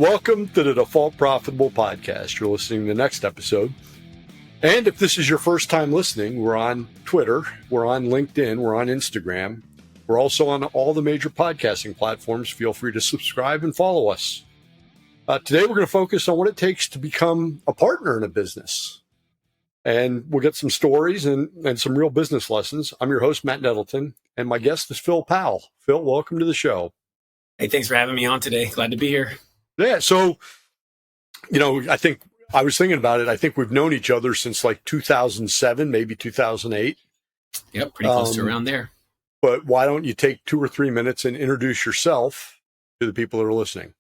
Welcome to the Default Profitable Podcast. You're listening to the next episode. And if this is your first time listening, we're on Twitter, we're on LinkedIn, we're on Instagram. We're also on all the major podcasting platforms. Feel free to subscribe and follow us. Today, we're going to focus on what it takes to become a partner in a business. And we'll get some stories and some real business lessons. I'm your host, Matt Nettleton, and my guest is Phil Powell. Phil, welcome to the show. Hey, thanks for having me on today. Glad to be here. Yeah, so, I think I was thinking about it. I think we've known each other since like 2007, maybe 2008. Yep, pretty close to around there. But why don't you take 2 or 3 minutes and introduce yourself to the people that are listening?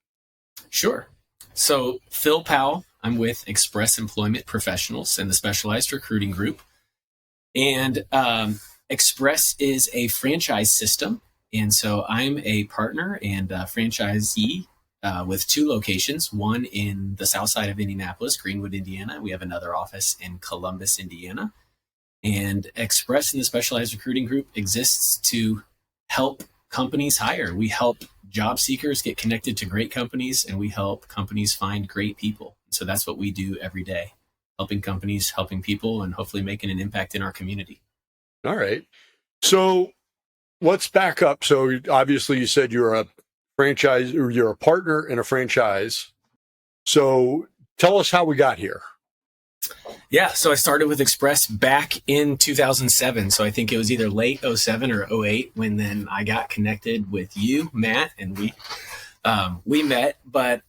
Sure. So, Phil Powell, I'm with Express Employment Professionals and the Specialized Recruiting Group. And Express is a franchise system. And so I'm a partner and a franchisee with 2 locations, one in the south side of Indianapolis, Greenwood, Indiana. We have another office in Columbus, Indiana. And Express and the Specialized Recruiting Group exists to help companies hire. We help job seekers get connected to great companies, and we help companies find great people. So that's what we do every day, helping companies, helping people, and hopefully making an impact in our community. All right. So let's back up. So obviously you said you're a franchise, or you're a partner in a franchise. So tell us how we got here. Yeah, so I started with Express back in 2007. So I think it was either late 07 or 08 when then I got connected with you, Matt, and we met. But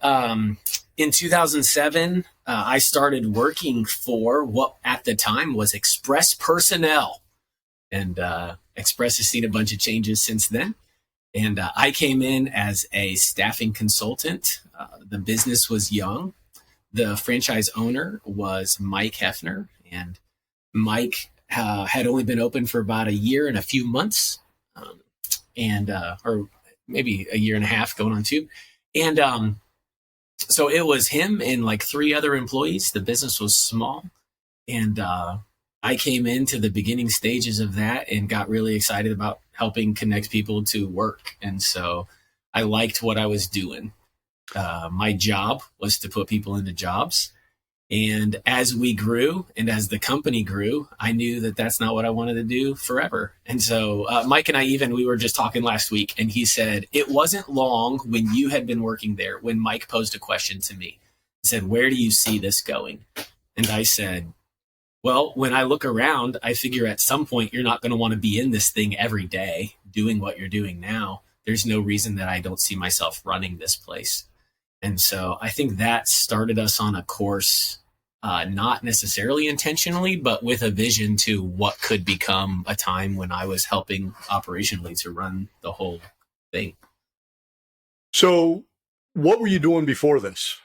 in 2007, I started working for what at the time was Express Personnel. And Express has seen a bunch of changes since then. And I came in as a staffing consultant. The business was young. The franchise owner was Mike Hefner, and Mike had only been open for about a year and a few months, or maybe a year and a half going on 2. And so it was him and like 3 other employees. The business was small, and I came into the beginning stages of that and got really excited about helping connect people to work. And so I liked what I was doing. My job was to put people into jobs. And as we grew and as the company grew, I knew that that's not what I wanted to do forever. And so Mike and I we were just talking last week, and he said, it wasn't long when you had been working there when Mike posed a question to me. He said, where do you see this going? And I said, well, when I look around, I figure at some point you're not going to want to be in this thing every day doing what you're doing now. There's no reason that I don't see myself running this place. And so I think that started us on a course, not necessarily intentionally, but with a vision to what could become a time when I was helping operationally to run the whole thing. So what were you doing before this?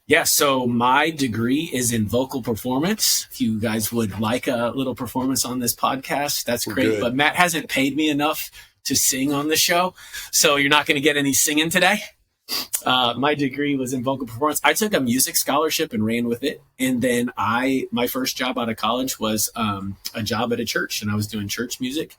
Yeah, so my degree is in vocal performance. If you guys would like a little performance on this podcast, that's great. Good. But Matt hasn't paid me enough to sing on the show, so you're not going to get any singing today. My degree was in vocal performance. I took a music scholarship and ran with it. And then my first job out of college was a job at a church, and I was doing church music.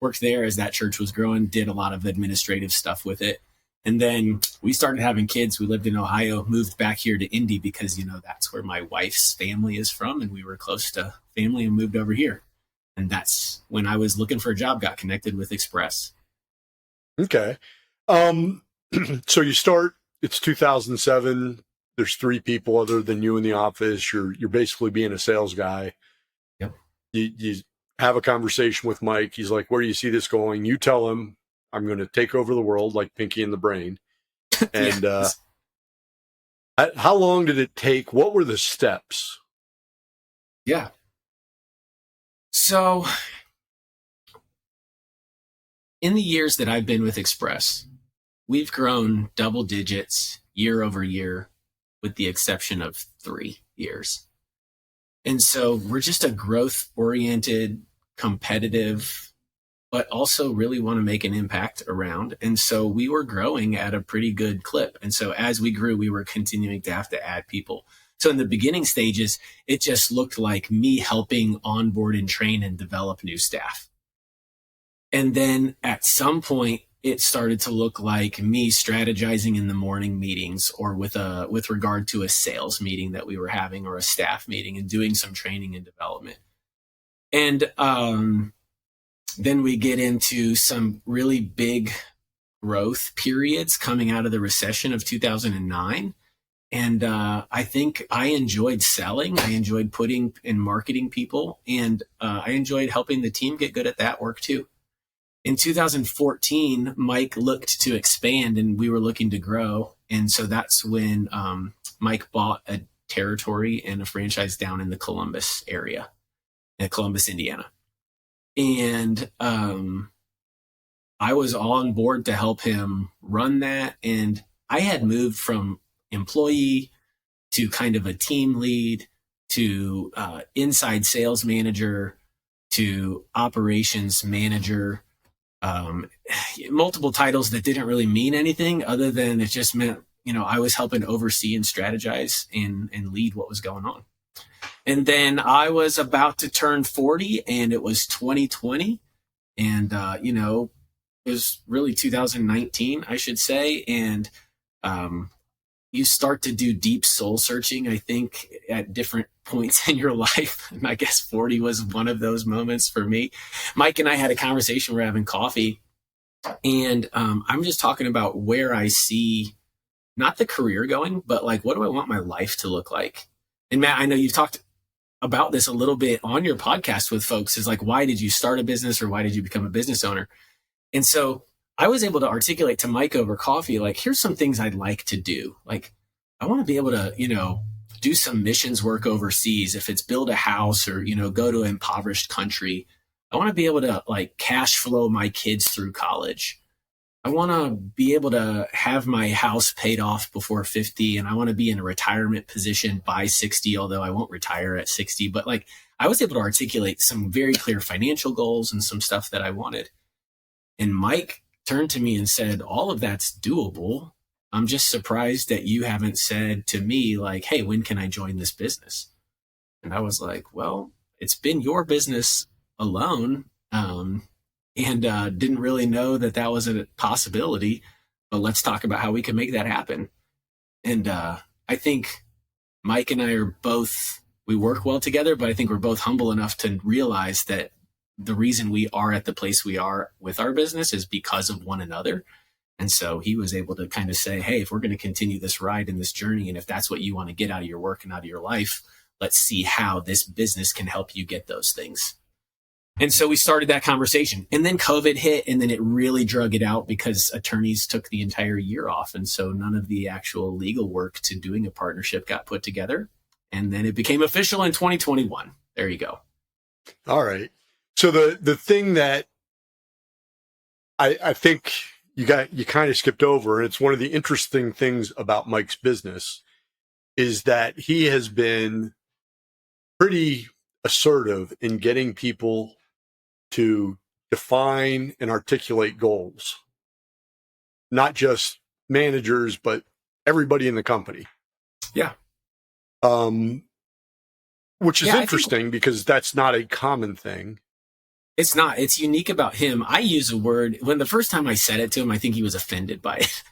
Worked there as that church was growing, did a lot of administrative stuff with it. And then we started having kids. We lived in Ohio, moved back here to Indy because, that's where my wife's family is from. And we were close to family and moved over here. And that's when I was looking for a job, got connected with Express. Okay. So you start, it's 2007. There's 3 people other than you in the office. You're basically being a sales guy. Yep. You have a conversation with Mike. He's like, where do you see this going? You tell him, I'm going to take over the world like Pinky and the Brain. And Yes. How long did it take? What were the steps? Yeah. So in the years that I've been with Express, we've grown double digits year over year, with the exception of 3 years. And so we're just a growth-oriented, competitive, but also really want to make an impact around. And so we were growing at a pretty good clip. And so as we grew, we were continuing to have to add people. So in the beginning stages, it just looked like me helping onboard and train and develop new staff. And then at some point, it started to look like me strategizing in the morning meetings, or with regard to a sales meeting that we were having, or a staff meeting, and doing some training and development. And then we get into some really big growth periods coming out of the recession of 2009. And I think I enjoyed selling. I enjoyed putting and marketing people. And I enjoyed helping the team get good at that work too. In 2014, Mike looked to expand and we were looking to grow. And so that's when Mike bought a territory and a franchise down in the Columbus area, in Columbus, Indiana. And I was on board to help him run that. And I had moved from employee to kind of a team lead to inside sales manager to operations manager, multiple titles that didn't really mean anything other than it just meant, I was helping oversee and strategize and lead what was going on. And then I was about to turn 40 and it was 2020 and, it was really 2019, I should say. And, you start to do deep soul searching, I think, at different points in your life. And I guess 40 was one of those moments for me. Mike and I had a conversation. We're having coffee. And I'm just talking about where I see not the career going, but like, what do I want my life to look like? And Matt, I know you've talked about this a little bit on your podcast with folks, is like, why did you start a business or why did you become a business owner? And so I was able to articulate to Mike over coffee, like, here's some things I'd like to do. Like, I want to be able to, do some missions work overseas. If it's build a house or, go to an impoverished country, I want to be able to like cash flow my kids through college. I want to be able to have my house paid off before 50. And I want to be in a retirement position by 60, although I won't retire at 60. But like, I was able to articulate some very clear financial goals and some stuff that I wanted. And Mike turned to me and said, all of that's doable. I'm just surprised that you haven't said to me like, hey, when can I join this business? And I was like, well, it's been your business alone. And didn't really know that was a possibility, but let's talk about how we can make that happen. And I think Mike and I we work well together, but I think we're both humble enough to realize that the reason we are at the place we are with our business is because of one another. And so he was able to kind of say, hey, if we're going to continue this ride and this journey, and if that's what you want to get out of your work and out of your life, let's see how this business can help you get those things. And so we started that conversation, and then COVID hit, and then it really drug it out because attorneys took the entire year off. And so none of the actual legal work to doing a partnership got put together. And then it became official in 2021. There you go. All right. So the thing that I think you kind of skipped over, and it's one of the interesting things about Mike's business, is that he has been pretty assertive in getting people to define and articulate goals, not just managers, but everybody in the company. Yeah. Which is interesting because that's not a common thing. It's not. It's unique about him. I use a word, when the first time I said it to him, I think he was offended by it.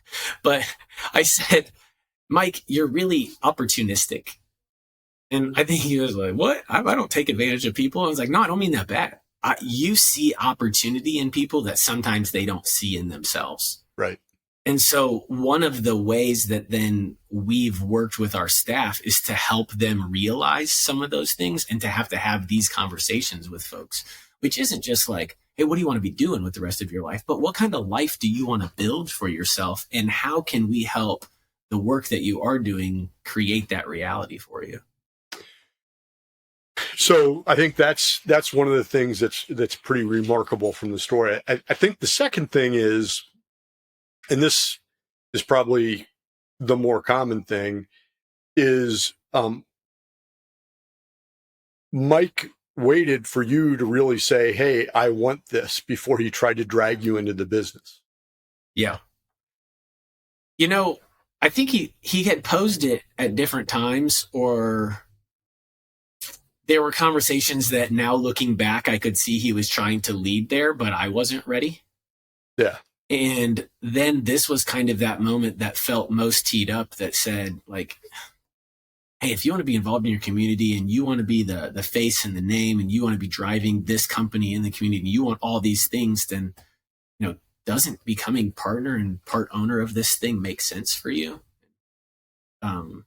But I said, Mike, you're really opportunistic. And I think he was like, what? I don't take advantage of people. I was like, no, I don't mean that bad. You see opportunity in people that sometimes they don't see in themselves. Right. And so one of the ways that then we've worked with our staff is to help them realize some of those things and to have these conversations with folks, which isn't just like, hey, what do you want to be doing with the rest of your life? But what kind of life do you want to build for yourself? And how can we help the work that you are doing create that reality for you? So I think that's one of the things that's pretty remarkable from the story. I think the second thing is, and this is probably the more common thing, is Mike waited for you to really say, hey, I want this, before he tried to drag you into the business. Yeah. I think he had posed it at different times, or there were conversations that now looking back, I could see he was trying to lead there, but I wasn't ready. Yeah. And then this was kind of that moment that felt most teed up that said, like, hey, if you want to be involved in your community and you want to be the face and the name and you want to be driving this company in the community and you want all these things, then, doesn't becoming partner and part owner of this thing make sense for you? And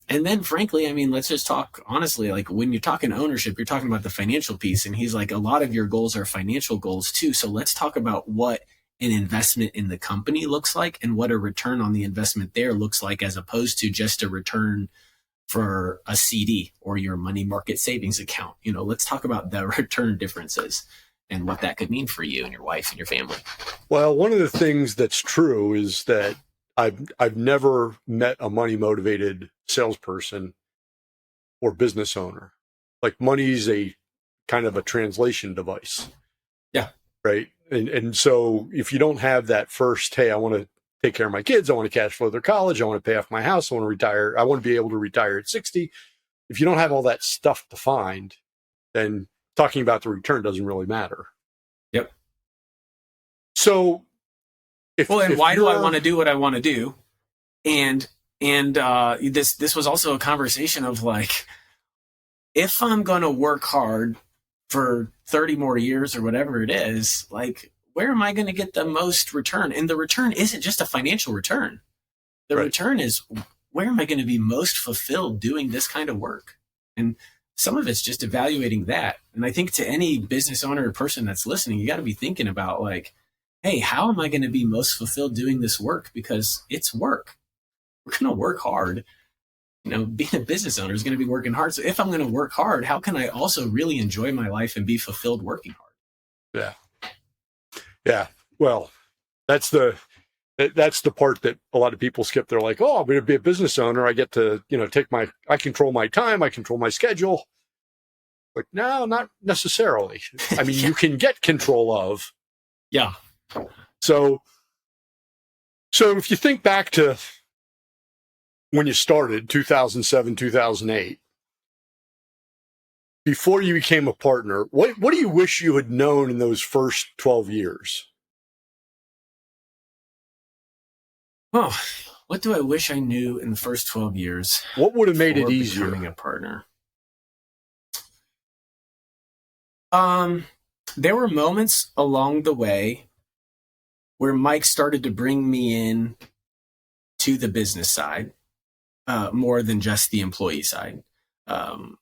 then frankly, I mean, let's just talk honestly, like when you're talking ownership, you're talking about the financial piece. And he's like, a lot of your goals are financial goals too. So let's talk about what an investment in the company looks like and what a return on the investment there looks like, as opposed to just a return for a CD or your money market savings account. Let's talk about the return differences and what that could mean for you and your wife and your family. Well, one of the things that's true is that I've never met a money motivated salesperson or business owner. Like, money's a kind of a translation device. Yeah. Right. And so if you don't have that first, hey, I want to take care of my kids, I want to cash flow their college, I want to pay off my house, I want to retire, I want to be able to retire at 60. If you don't have all that stuff defined, then talking about the return doesn't really matter. Yep. So why do I want to do what I want to do? And this was also a conversation of like, if I'm going to work hard for 30 more years or whatever it is, like, where am I going to get the most return? And the return isn't just a financial return. The return is, where am I going to be most fulfilled doing this kind of work? And some of it's just evaluating that. And I think to any business owner or person that's listening, you got to be thinking about like, hey, how am I going to be most fulfilled doing this work? Because it's work. We're going to work hard. Being a business owner is going to be working hard. So if I'm going to work hard, how can I also really enjoy my life and be fulfilled working hard? Yeah. Yeah. Well, that's the part that a lot of people skip. They're like, oh, I'm going to be a business owner. I get to, I control my time. I control my schedule. But no, not necessarily. I mean, you can get control of. Yeah. So if you think back to when you started, 2007, 2008, before you became a partner, what do you wish you had known in those first 12 years? Oh, what do I wish I knew in the first 12 years? What would have made it easier? Becoming a partner. There were moments along the way where Mike started to bring me in to the business side, more than just the employee side.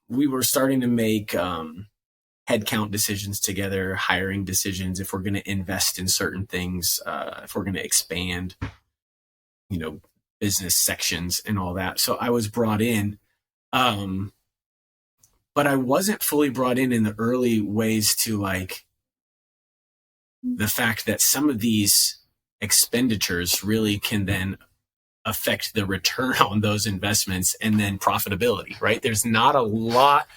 We were starting to make headcount decisions together, hiring decisions, if we're going to invest in certain things, if we're going to expand, business sections and all that. So I was brought in, but I wasn't fully brought in the early ways to like the fact that some of these expenditures really can then affect the return on those investments and then profitability, right? There's not a lot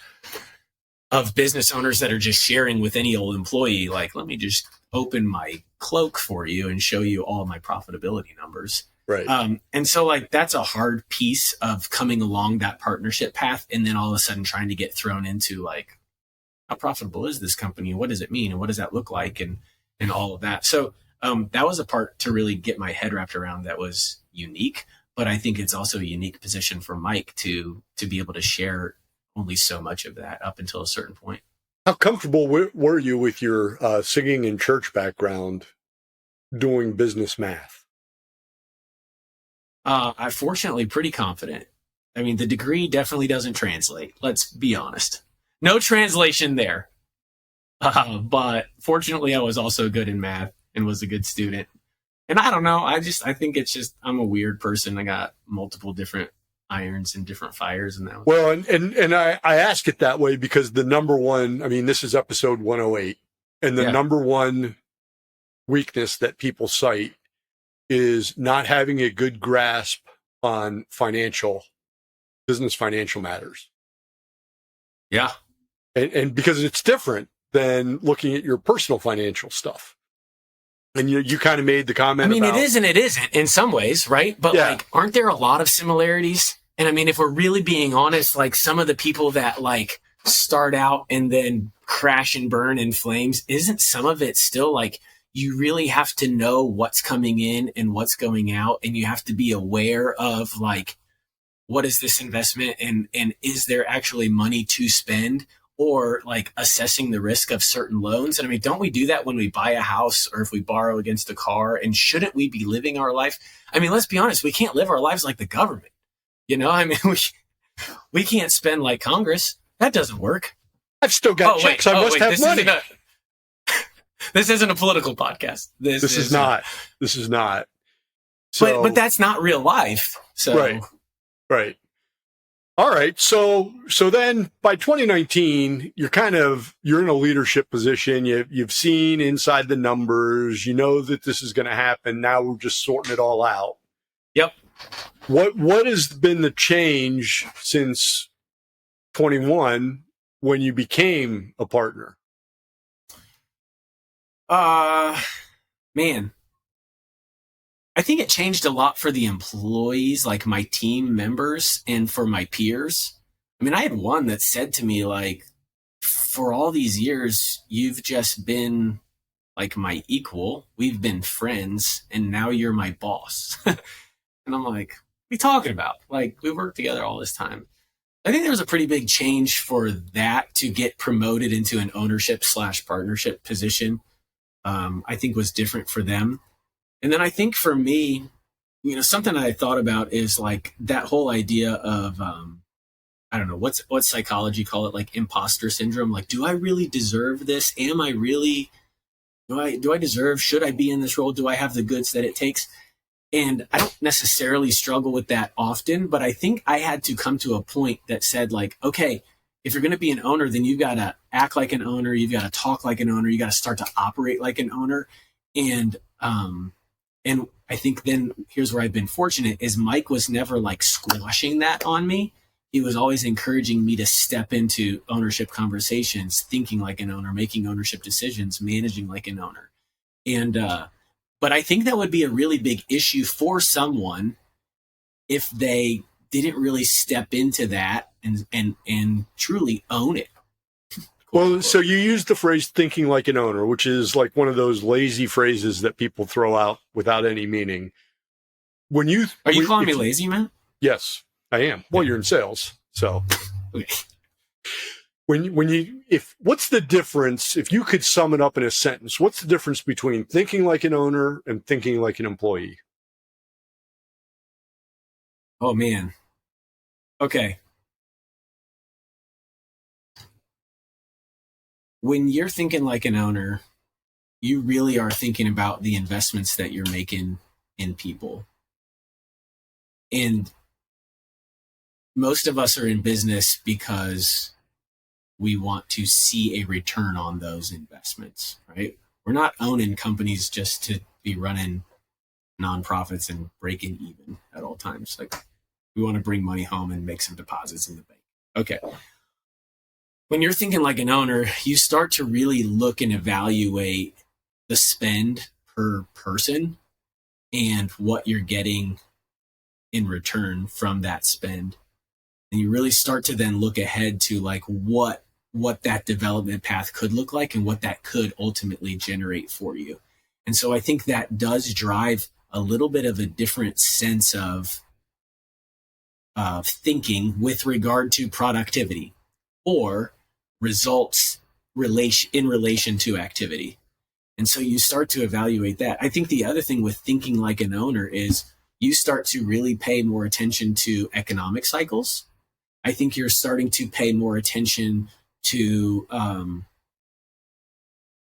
of business owners that are just sharing with any old employee, like, let me just open my cloak for you and show you all my profitability numbers. Right. And so like, that's a hard piece of coming along that partnership path. And then all of a sudden trying to get thrown into like, how profitable is this company? And what does it mean? And what does that look like? And all of that. So that was a part to really get my head wrapped around that was unique. But I think it's also a unique position for Mike to be able to share only so much of that up until a certain point. How comfortable were you with your singing and church background doing business math? I'm fortunately pretty confident. I mean, the degree definitely doesn't translate. Let's be honest. No translation there. But fortunately, I was also good in math and was a good student. And I don't know. I think it's just, I'm a weird person. I got multiple different irons and different fires. And that was... Well, and I ask it that way because the number one, I mean, this is episode 108, and the number one weakness that people cite is not having a good grasp on business financial matters. Yeah. And because it's different than looking at your personal financial stuff. And you kind of made the comment. I mean, it is and it isn't in some ways, right? But like, aren't there a lot of similarities? And I mean, if we're really being honest, like some of the people that like start out and then crash and burn in flames, isn't some of it still like you really have to know what's coming in and what's going out. And you have to be aware of like, what is this investment and is there actually money to spend, or like assessing the risk of certain loans. And I mean, don't we do that when we buy a house or if we borrow against a car? And shouldn't we be living our life? I mean, let's be honest, we can't live our lives like the government. I mean, we can't spend like Congress. That doesn't work. I've still got checks. I must have money. This isn't a political podcast. This is not. This is not. So, but that's not real life. So Right. All right. So then by 2019, you're in a leadership position. You've seen inside the numbers. You know that this is going to happen. Now we're just sorting it all out. Yep. What has been the change since 21 when you became a partner? Man, I think it changed a lot for the employees, like my team members and for my peers. I mean, I had one that said to me, like, for all these years, you've just been like my equal. We've been friends and now you're my boss. And I'm like, what are you talking about? Like, we worked together all this time. I think there was a pretty big change for that to get promoted into an ownership/partnership position. I think was different for them. And then I think for me, something I thought about is like that whole idea of, I don't know, what's psychology call it, like imposter syndrome. Like, do I really deserve this? Am I really, do I deserve, should I be in this role? Do I have the goods that it takes? And I don't necessarily struggle with that often, but I think I had to come to a point that said like, okay, if you're going to be an owner, then you've got to act like an owner. You've got to talk like an owner. You got to start to operate like an owner. And I think then here's where I've been fortunate is Mike was never like squashing that on me. He was always encouraging me to step into ownership conversations, thinking like an owner, making ownership decisions, managing like an owner. And, but I think that would be a really big issue for someone if they didn't really step into that and truly own it. Well, so you used the phrase thinking like an owner, which is like one of those lazy phrases that people throw out without any meaning. Are you calling me lazy, man? Yes, I am. Well, you're in sales. So okay. What's the difference, if you could sum it up in a sentence, what's the difference between thinking like an owner and thinking like an employee? Oh, man. Okay. When you're thinking like an owner, you really are thinking about the investments that you're making in people. And most of us are in business because we want to see a return on those investments, right? We're not owning companies just to be running nonprofits and breaking even at all times. Like, we want to bring money home and make some deposits in the bank. Okay. When you're thinking like an owner, you start to really look and evaluate the spend per person and what you're getting in return from that spend. And you really start to then look ahead to like what that development path could look like and what that could ultimately generate for you. And so I think that does drive a little bit of a different sense of thinking with regard to productivity or results in relation to activity. And so you start to evaluate that. I think the other thing with thinking like an owner is you start to really pay more attention to economic cycles. I think you're starting to pay more attention to, I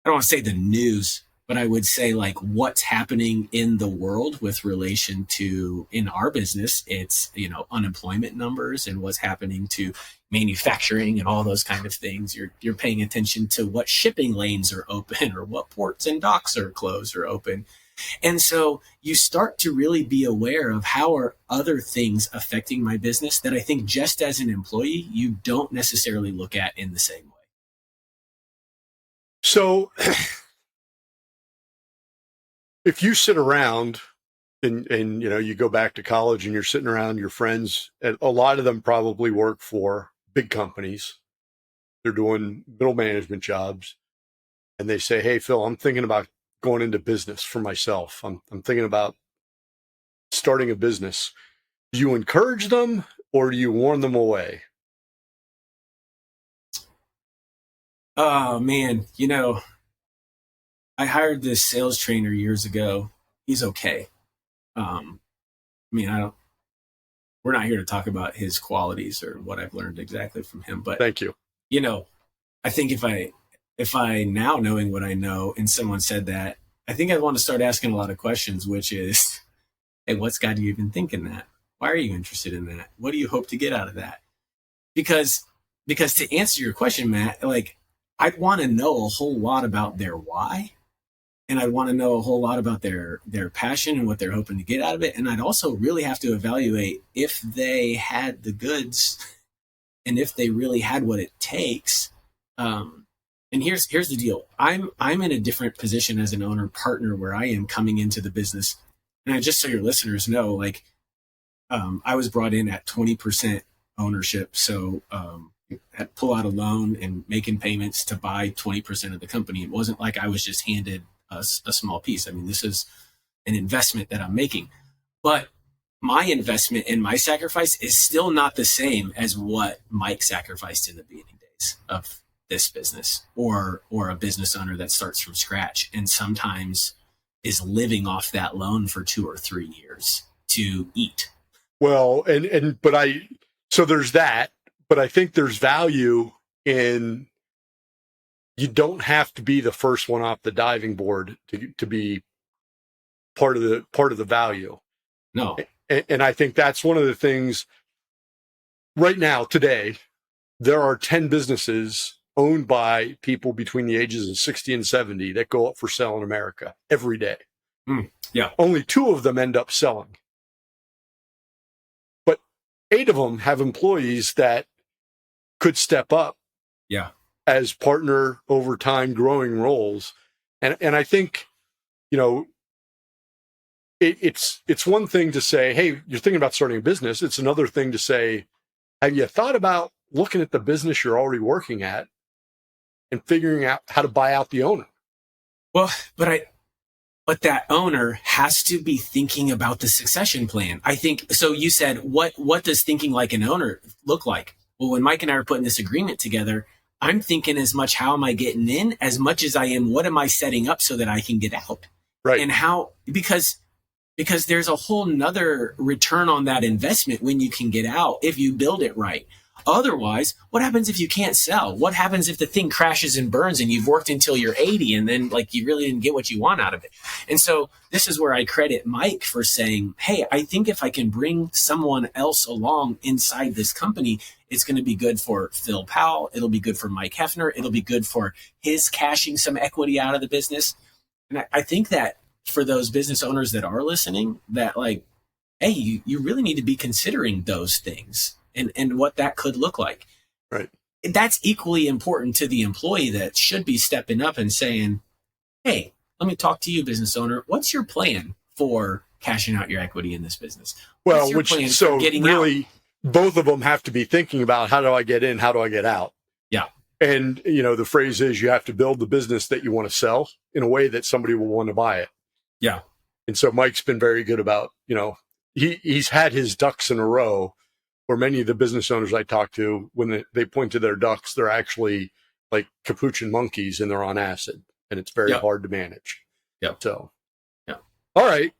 don't want to say the news, but I would say like what's happening in the world with relation to, in our business, it's, unemployment numbers and what's happening to manufacturing and all those kind of things. You're paying attention to what shipping lanes are open or what ports and docks are closed or open. And so you start to really be aware of how are other things affecting my business that I think just as an employee, you don't necessarily look at in the same way. So if you sit around and you go back to college and you're sitting around your friends, and a lot of them probably work for big companies. They're doing middle management jobs. And they say, hey, Phil, I'm thinking about going into business for myself. I'm thinking about starting a business. Do you encourage them or do you warn them away? Oh man, I hired this sales trainer years ago. He's okay. I mean, I don't. We're not here to talk about his qualities or what I've learned exactly from him, but Thank you. I think if I now knowing what I know, and someone said that, I think I'd want to start asking a lot of questions, which is, hey, what's got you even thinking that? Why are you interested in that? What do you hope to get out of that? Because to answer your question, Matt, like I'd want to know a whole lot about their why. And I'd want to know a whole lot about their passion and what they're hoping to get out of it. And I'd also really have to evaluate if they had the goods and if they really had what it takes. And here's the deal. I'm in a different position as an owner partner where I am coming into the business. And just so your listeners know, like I was brought in at 20% ownership. So had to pull out a loan and making payments to buy 20% of the company. It wasn't like I was just handed a small piece. I mean, this is an investment that I'm making, but my investment and my sacrifice is still not the same as what Mike sacrificed in the beginning days of this business, or a business owner that starts from scratch and sometimes is living off that loan for 2 or 3 years to eat. Well, so there's that, but I think there's value in, you don't have to be the first one off the diving board to be part of the value. No. And I think that's one of the things right now, today, there are 10 businesses owned by people between the ages of 60 and 70 that go up for sale in America every day. Yeah. Only 2 of them end up selling. But 8 of them have employees that could step up. Yeah. As partner over time growing roles. And I think, it's one thing to say, hey, you're thinking about starting a business. It's another thing to say, have you thought about looking at the business you're already working at and figuring out how to buy out the owner? Well, but that owner has to be thinking about the succession plan. I think, so you said, what does thinking like an owner look like? Well, when Mike and I are putting this agreement together, I'm thinking as much, how am I getting in, as much as I am, what am I setting up so that I can get out? Right. And how, because there's a whole nother return on that investment when you can get out, if you build it right. Otherwise, what happens if you can't sell? What happens if the thing crashes and burns and you've worked until you're 80 and then like you really didn't get what you want out of it? And so this is where I credit Mike for saying, hey, I think if I can bring someone else along inside this company, it's going to be good for Phil Powell. It'll be good for Mike Hefner. It'll be good for his cashing some equity out of the business. And I think that for those business owners that are listening, that like, hey, you really need to be considering those things and what that could look like. Right. And that's equally important to the employee that should be stepping up and saying, hey, let me talk to you, business owner. What's your plan for cashing out your equity in this business? Well, so really out? Both of them have to be thinking about, how do I get in? How do I get out? Yeah. And, the phrase is, you have to build the business that you want to sell in a way that somebody will want to buy it. Yeah. And so Mike's been very good about, he's had his ducks in a row, where many of the business owners I talk to, when they point to their ducks, they're actually like capuchin monkeys and they're on acid, and it's very hard to manage. Yeah. So, yeah. All right.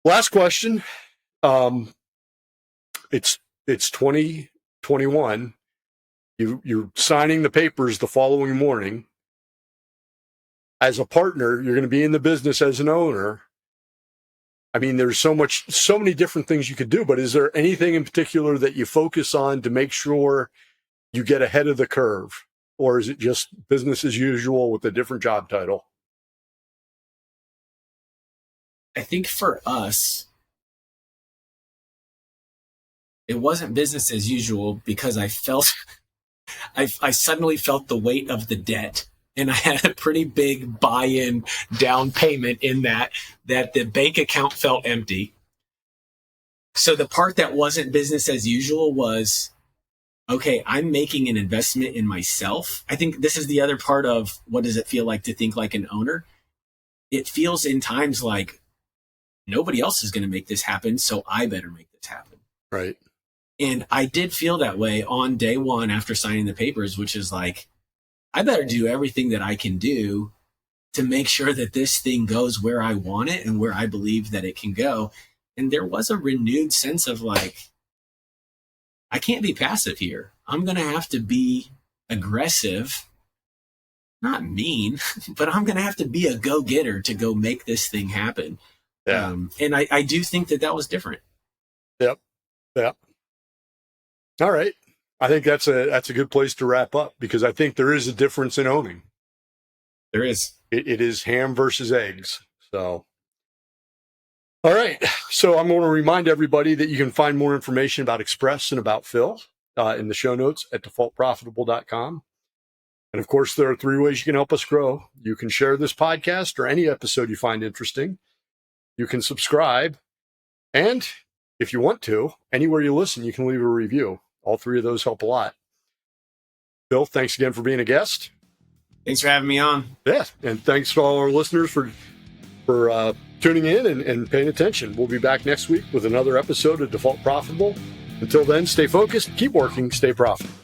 Last question. It's 2021. You're signing the papers the following morning. As a partner, you're going to be in the business as an owner. I mean, there's so many different things you could do, but is there anything in particular that you focus on to make sure you get ahead of the curve? Or is it just business as usual with a different job title? I think for us, it wasn't business as usual because I suddenly felt the weight of the debt. And I had a pretty big buy-in down payment in that the bank account felt empty. So the part that wasn't business as usual was, okay, I'm making an investment in myself. I think this is the other part of what does it feel like to think like an owner, it feels in times like nobody else is going to make this happen, so I better make this happen. Right. And I did feel that way on day one after signing the papers, which is like, I better do everything that I can do to make sure that this thing goes where I want it and where I believe that it can go. And there was a renewed sense of like, I can't be passive here. I'm going to have to be aggressive, not mean, but I'm going to have to be a go-getter to go make this thing happen. Yeah. And I do think that was different. Yep. Yep. All right. I think that's a good place to wrap up, because I think there is a difference in owning. There is. It is ham versus eggs. So, all right. So I'm going to remind everybody that you can find more information about Express and about Phill in the show notes at defaultprofitable.com. And of course, there are 3 ways you can help us grow. You can share this podcast or any episode you find interesting. You can subscribe. And if you want to, anywhere you listen, you can leave a review. All 3 of those help a lot. Phil, thanks again for being a guest. Thanks for having me on. Yeah, and thanks to all our listeners for tuning in and paying attention. We'll be back next week with another episode of Default Profitable. Until then, stay focused, keep working, stay profitable.